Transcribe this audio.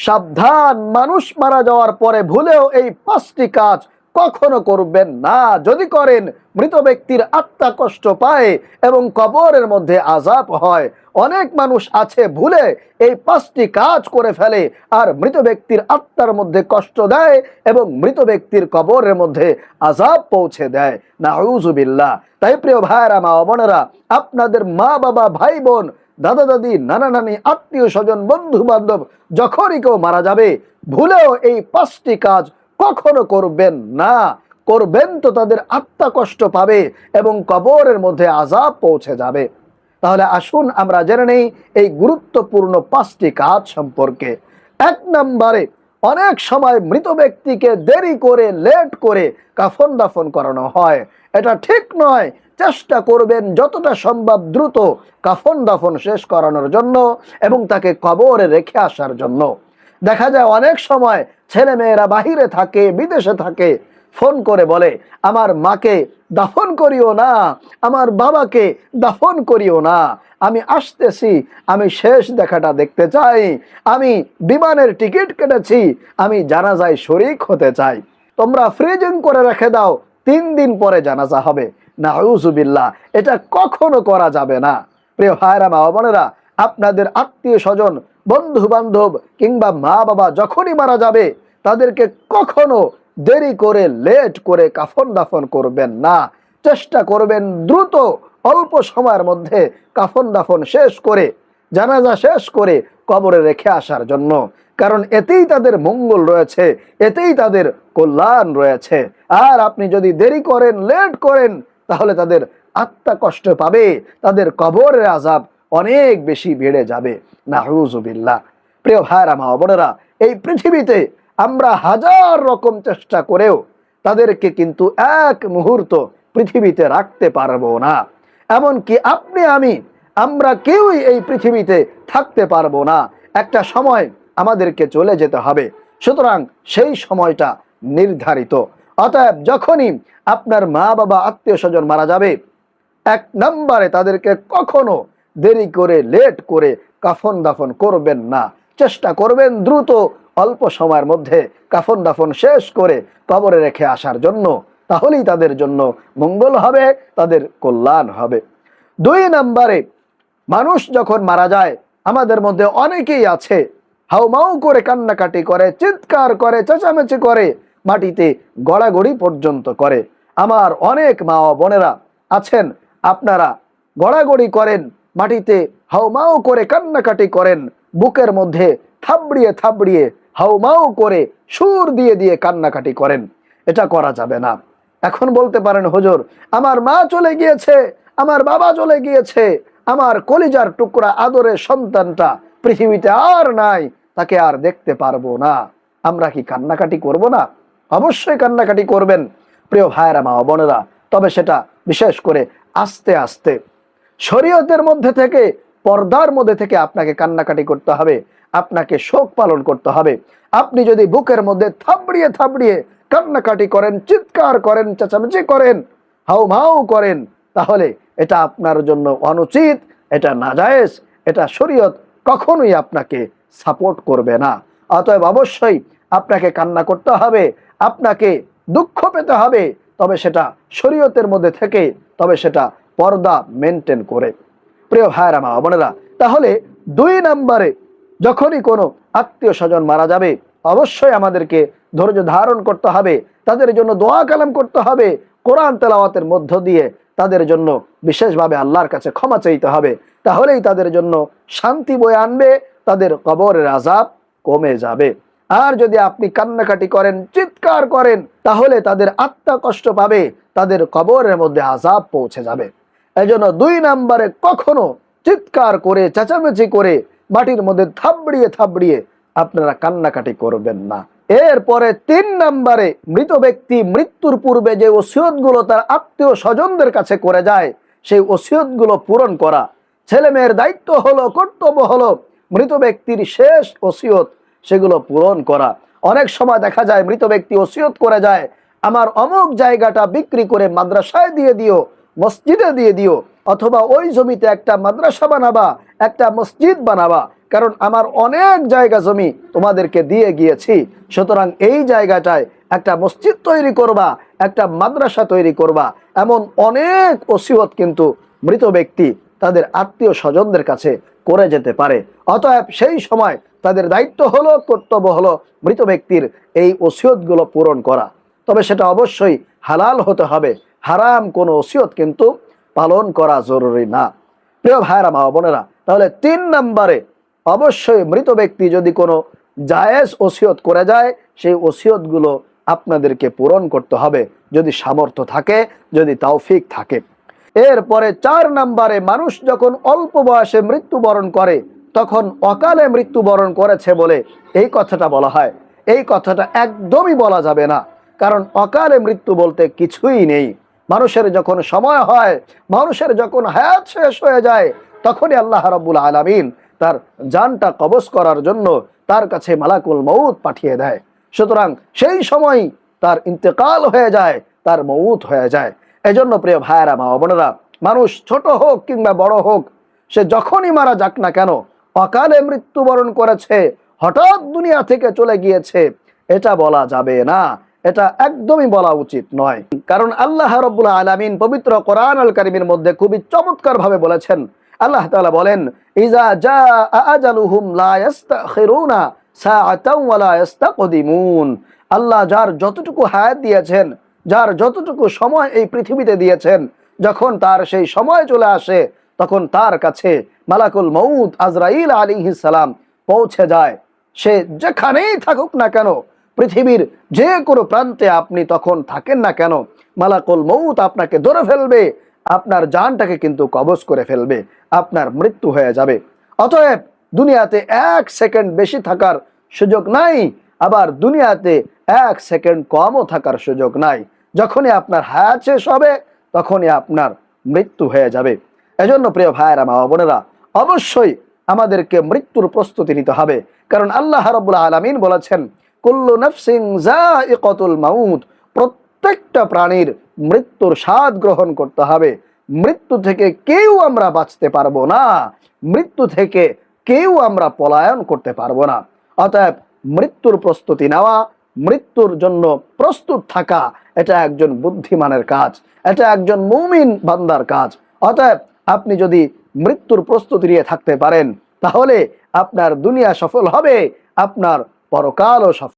সাবধান, মানুষ মারা যাওয়ার পরে ভুলেও এই 5টি কাজ কখনো করবেন না। যদি করেন মৃত ব্যক্তির আত্মা কষ্ট পায় এবং কবরের মধ্যে আযাব হয়। অনেক মানুষ আছে ভুলে এই 5টি কাজ করে ফেলে আর মৃত ব্যক্তির আত্মার মধ্যে কষ্ট দেয় এবং মৃত ব্যক্তির কবরের মধ্যে আযাব পৌঁছে দেয়। নাউযুবিল্লাহ। তাই প্রিয় ভাইরা, মা ও বোনেরা, আপনাদের মা বাবা, ভাই বোন, দাদা দাদি, নানা নানি, আত্মীয় স্বজন, বন্ধু বান্ধব যখনই কেউ মারা যাবে ভুলেও এই 5টি কাজ কখনো করবেন না। করবেন তো তাদের আত্মা কষ্ট পাবে এবং কবরের মধ্যে আযাব পৌঁছে যাবে। তাহলে আসুন আমরা জেনে নেই এই গুরুত্বপূর্ণ 5টি কাজ সম্পর্কে। 1 নম্বরে, অনেক সময় মৃত ব্যক্তিকে দেরি করে, লেট করে কাফন দাফন করানো হয়। এটা ঠিক নয়। চেষ্টা করবেন যতটা সম্ভব দ্রুত কাফন দাফন শেষ করানোর জন্য এবং তাকে কবরে রেখে আসার জন্য। দেখা যায় অনেক সময় ছেলে মেয়েরা বাহিরে থাকে, বিদেশে থাকে, ফোন করে বলে আমার মাকে দাফন করিও না, আমার বাবাকে দাফন করিও না, আমি আসতেছি, আমি শেষ দেখাটা দেখতে চাই, আমি বিমানের টিকিট কেটেছি, আমি জানাজায় শরীক হতে চাই। তোমরা ফ্রিজিং করে রেখে দাও, 3 দিন পরে জানাজা হবে। নাউযুবিল্লাহ। এটা কখনো করা যাবে না। প্রিয় ভাইরা, মা ও বোনেরা, আপনাদের আত্মীয় স্বজন, বন্ধু বান্ধব কিংবা মা বাবা যখনই মারা যাবে তাদেরকে কখনো দেরি করে, লেট করে কাফন দাফন করবেন না। চেষ্টা করবেন দ্রুত অল্প সময়ের মধ্যে কাফন দাফন শেষ করে, জানাজা শেষ করে কবরে রেখে আসার জন্য। কারণ এতেই তাদের মঙ্গল রয়েছে, এতেই তাদের কল্যাণ রয়েছে। আর আপনি যদি দেরি করেন, লেট করেন, তাহলে তাদের আত্মা কষ্ট পাবে, তাদের কবরের আযাব অনেক বেশি বেড়ে যাবে। নাউযুবিল্লাহ। প্রিয় ভাইরা, মা ও বোনেরা, এই পৃথিবীতে আমরা হাজার রকম চেষ্টা করেও তাদেরকে কিন্তু এক মুহূর্ত পৃথিবীতে রাখতে পারবো না। এমনকি আপনি আমি, আমরা কেউই এই পৃথিবীতে থাকতে পারবো না। একটা সময় আমাদেরকে চলে যেতে হবে। সুতরাং সেই সময়টা নির্ধারিত। অতএব যখনই আপনার মা বাবা, আত্মীয় স্বজন মারা যাবে, 1 নম্বরে তাদেরকে কখনো দেরি করে, লেট করে কাফন দাফন করবেন না। চেষ্টা করবেন দ্রুত অল্প সময়ের মধ্যে কাফন দাফন শেষ করে কবরে রেখে আসার জন্য। তাহলেই তাদের জন্য মঙ্গল হবে, তাদের কল্যাণ হবে। 2 নম্বরে, মানুষ যখন মারা যায় আমাদের মধ্যে অনেকেই আছে হাউমাউ করে কান্নাকাটি করে, চিৎকার করে, চেঁচামেচি করে, মাটিতে গড়াগড়ি পর্যন্ত করে। আমার অনেক মা ও বোনেরা আছেন, আপনারা গড়াগড়ি করেন, মাটিতে হাউমাউ করে কান্নাকাটি করেন, বুকের মধ্যে থাবড়িয়ে থাবড়িয়ে হাউমাউ করে সুর দিয়ে দিয়ে কান্নাকাটি করেন। এটা করা যাবে না। এখন বলতে পারেন হুজুর, আমার মা চলে গিয়েছে, আমার বাবা চলে গিয়েছে, আমার কলিজার টুকরা আদরের সন্তানটা পৃথিবীতে আর নাই, তাকে আর দেখতে পারবো না, আমরা কি কান্নাকাটি করব না? অবশ্যই কান্নাকাটি করবেন প্রিয় ভাইয়েরা, মা ও বোনেরা। তবে সেটা বিশেষ করে আস্তে আস্তে, শরীয়তের মধ্যে থেকে, পর্দার মধ্যে থেকে আপনাকে কান্নাকাটি করতে হবে, আপনাকে শোক পালন করতে হবে। আপনি যদি বুকের মধ্যে থাবড়িয়ে থাবড়িয়ে কান্নাকাটি করেন, চিৎকার করেন, চেঁচামেচি করেন, হাউমাউ করেন, তাহলে এটা আপনার জন্য অনুচিত, এটা নাজায়েজ, এটা শরীয়ত কখনোই আপনাকে সাপোর্ট করবে না। অতএব অবশ্যই আপনাকে কান্না করতে হবে, আপনাকে দুঃখ পেতে হবে, তবে সেটা শরীয়তের মধ্যে থেকে, তবে সেটা পর্দা মেনটেন করে। প্রিয় ভাইরা, মা বোনেরা, তাহলে 2 নম্বরে, যখনই কোনো আত্মীয় স্বজন মারা যাবে অবশ্যই আমাদেরকে ধৈর্য ধারণ করতে হবে, তাদের জন্য দোয়া কালাম করতে হবে, কোরআন তেলাওয়াতের মধ্য দিয়ে তাদের জন্য বিশেষভাবে আল্লাহর কাছে ক্ষমা চাইতে হবে। তাহলেই তাদের জন্য শান্তি বয়ে আনবে, তাদের কবরের আযাব কমে যাবে। আর যদি আপনি কান্নাকাটি করেন, চিৎকার করেন, তাহলে তাদের আত্মা কষ্ট পাবে, তাদের কবরের মধ্যে আযাব পৌঁছে যাবে। এজন্য 2 নম্বরে কখনো চিৎকার করে, চেঁচামেচি করে, মাটির মধ্যে থাবড়িয়ে থাবড়িয়ে আপনারা কান্নাকাটি করবেন না। এরপরে 3 নম্বরে, মৃত ব্যক্তি মৃত্যুর পূর্বে যে ওসিয়তগুলো তার আত্মীয় স্বজনদের কাছে করে যায়, সেই ওসিয়তগুলো পূরণ করা। ছেলে মেয়ের দায়িত্ব হলো, কর্তব্য হলো মৃত ব্যক্তির শেষ ওসিয়ত সেগুলো পূরণ করা। অনেক সময় দেখা যায় মৃত ব্যক্তি ওসিয়ত করে যায়, আমার অমুক জায়গাটা বিক্রি করে মাদ্রাসায় দিয়ে দিও, মসজিদে দিয়ে দিও, অথবা ওই জমিতে একটা মাদ্রাসা বানাবা, একটা মসজিদ বানাবা। কারণ আমার অনেক জায়গা জমি তোমাদেরকে দিয়ে গিয়েছি, সুতরাং এই জায়গাটায় একটা মসজিদ তৈরি করবা, একটা মাদ্রাসা তৈরি করবা। এমন অনেক ওসিয়ত কিন্তু মৃত ব্যক্তি তাদের আত্মীয় স্বজনদের কাছে করে যেতে পারে। অতএব সেই সময় তাদের দায়িত্ব হলো, কর্তব্য হলো মৃত ব্যক্তির এই ওসিয়তগুলো পূরণ করা। তবে সেটা অবশ্যই হালাল হতে হবে, হারাম কোনো ওসিয়ত কিন্তু পালন করা জরুরি না। প্রিয় ভাইরা, মা বোনেরা, তাহলে 3 নম্বরে অবশ্যই মৃত ব্যক্তি যদি কোনো জায়েজ ওসিয়ত করে যায়, সেই ওসিয়তগুলো আপনাদেরকে পূরণ করতে হবে, যদি সামর্থ্য থাকে, যদি তৌফিক থাকে। এরপরে 4 নম্বরে মানুষ যখন অল্প বয়সে মৃত্যুবরণ করে, তখন অকালে মৃত্যুবরণ করেছে বলে এই কথাটা বলা হয়। এই কথাটা একদমই বলা যাবে না, কারণ অকালে মৃত্যু বলতে কিছুই নেই। মানুষের যখন সময় হয়, মানুষের যখন হায়াত শেষ হয়ে যায়, তখনই আল্লাহ রাব্বুল আলামিন তার জানটা কবজ করার জন্য তার কাছে মালাকুল মউত পাঠিয়ে দেয়। সুতরাং সেই সময় তার ইন্তেকাল হয়ে যায়, তার মউত হয়ে যায়। এজন্য প্রিয় ভাইয়েরা, মা বোনেরা, মানুষ ছোট হোক কিংবা বড় হোক, সে যখনই মারা যাক না কেন, অকালে মৃত্যুবরণ করেছে, হঠাৎ দুনিয়া থেকে চলে গিয়েছে, এটা বলা যাবে না, এটা একদমই বলা উচিত নয়। কারণ আল্লাহ রাব্বুল আলামিন পবিত্র কোরআন আল কারীমের মধ্যে খুবই চমৎকার ভাবে বলেছেন। আল্লাহ তাআলা বলেন, ইজা জাআ আজালুহুম লা ইস্তাখিরুনা সাআতাও ওয়া লা ইস্তাকদিমুন। আল্লাহ যার যতটুকু হায়াত দিয়েছেন, যার যতটুকু সময় এই পৃথিবীতে দিয়েছেন, যখন তার সেই সময় চলে আসে, তখন তার কাছে মালাকুল মউত আজরাইল আলাইহিস সালাম পৌঁছে যায়। সে যেখানেই থাকুক না কেন, পৃথিবীর যে কোনো প্রান্তে আপনি তখন থাকেন না কেন, মালাকুল মউত আপনাকে ধরে ফেলবে, আপনার জানটাকে কিন্তু কবজ করে ফেলবে, আপনার মৃত্যু হয়ে যাবে। অতএব দুনিয়াতে 1 সেকেন্ড বেশি থাকার সুযোগ নাই, আবার দুনিয়াতে 1 সেকেন্ড কমও থাকার সুযোগ নাই। যখনই আপনার হায়াত শেষ হবে, তখনই আপনার মৃত্যু হয়ে যাবে। এজন্য প্রিয় ভাইয়েরা, মা বোনেরা, অবশ্যই আমাদেরকে মৃত্যুর প্রস্তুতি নিতে হবে। কারণ আল্লাহ রাব্বুল আলামিন বলেছেন, কুল্লু নাফসিন যায়িকাতুল মাউত, প্রত্যেকটা প্রাণীর মৃত্যুর স্বাদ গ্রহণ করতে হবে। মৃত্যু থেকে কেউ আমরা বাঁচতে পারবো না, মৃত্যু থেকে কেউ আমরা পলায়ন করতে পারবো না। অতএব মৃত্যুর প্রস্তুতি নেওয়া, মৃত্যুর জন্য প্রস্তুত থাকা, এটা একজন বুদ্ধিমানের কাজ, এটা একজন মুমিন বান্দার কাজ। অতএব আপনি যদি মৃত্যুর প্রস্তুতি নিয়ে থাকতে পারেন, তাহলে আপনার দুনিয়া সফল হবে, আপনার পরকালও সফল।